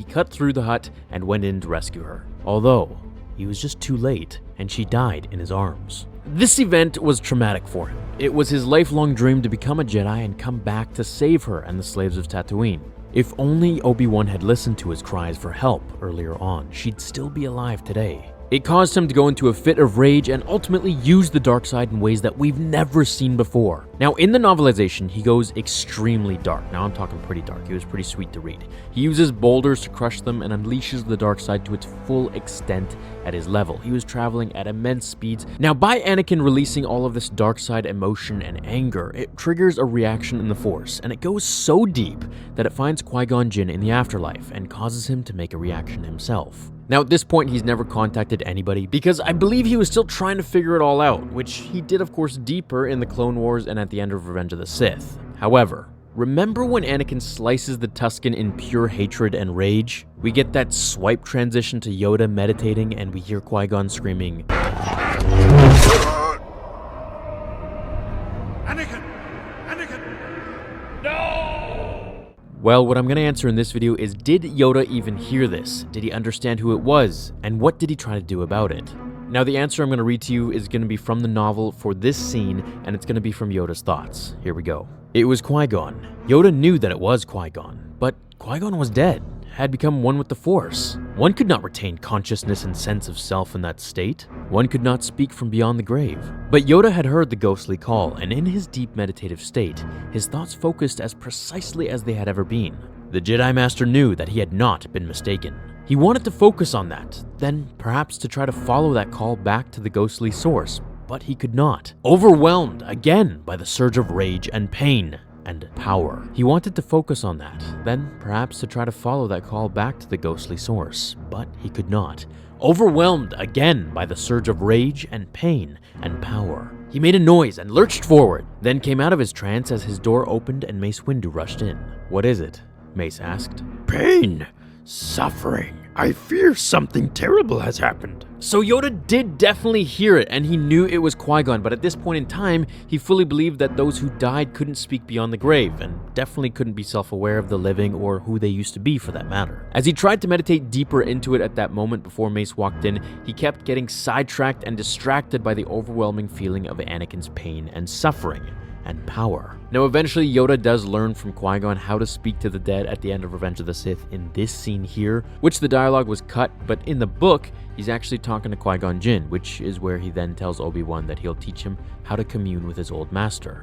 cut through the hut and went in to rescue her. Although, he was just too late, and she died in his arms. This event was traumatic for him. It was his lifelong dream to become a Jedi and come back to save her and the slaves of Tatooine. If only Obi-Wan had listened to his cries for help earlier on, she'd still be alive today. It caused him to go into a fit of rage and ultimately use the dark side in ways that we've never seen before. Now, in the novelization, he goes extremely dark. Now, I'm talking pretty dark. It was pretty sweet to read. He uses boulders to crush them and unleashes the dark side to its full extent at his level. He was traveling at immense speeds. Now, by Anakin releasing all of this dark side emotion and anger, it triggers a reaction in the Force, and it goes so deep that it finds Qui-Gon Jinn in the afterlife and causes him to make a reaction himself. Now, at this point, he's never contacted anybody because I believe he was still trying to figure it all out, which he did, of course, deeper in the Clone Wars and at the end of Revenge of the Sith. However, remember when Anakin slices the Tusken in pure hatred and rage? We get that swipe transition to Yoda meditating, and we hear Qui-Gon screaming, "Anakin! Anakin! No!" Well, what I'm going to answer in this video is, did Yoda even hear this? Did he understand who it was? And what did he try to do about it? Now, the answer I'm going to read to you is going to be from the novel for this scene, and it's going to be from Yoda's thoughts. Here we go. It was Qui-Gon. Yoda knew that it was Qui-Gon, but Qui-Gon was dead, had become one with the Force. One could not retain consciousness and sense of self in that state. One could not speak from beyond the grave. But Yoda had heard the ghostly call, and in his deep meditative state, his thoughts focused as precisely as they had ever been. The Jedi Master knew that he had not been mistaken. He wanted to focus on that, then perhaps to try to follow that call back to the ghostly source, but he could not. Overwhelmed again by the surge of rage and pain and power. He wanted to focus on that, then perhaps to try to follow that call back to the ghostly source, but he could not. Overwhelmed again by the surge of rage and pain and power. He made a noise and lurched forward, then came out of his trance as his door opened and Mace Windu rushed in. "What is it?" Mace asked. "Pain. Suffering. I fear something terrible has happened." So Yoda did definitely hear it, and he knew it was Qui-Gon, but at this point in time, he fully believed that those who died couldn't speak beyond the grave, and definitely couldn't be self-aware of the living or who they used to be for that matter. As he tried to meditate deeper into it at that moment before Mace walked in, he kept getting sidetracked and distracted by the overwhelming feeling of Anakin's pain and suffering and power. Now, eventually, Yoda does learn from Qui-Gon how to speak to the dead at the end of Revenge of the Sith in this scene here, which the dialogue was cut, but in the book, he's actually talking to Qui-Gon Jinn, which is where he then tells Obi-Wan that he'll teach him how to commune with his old master.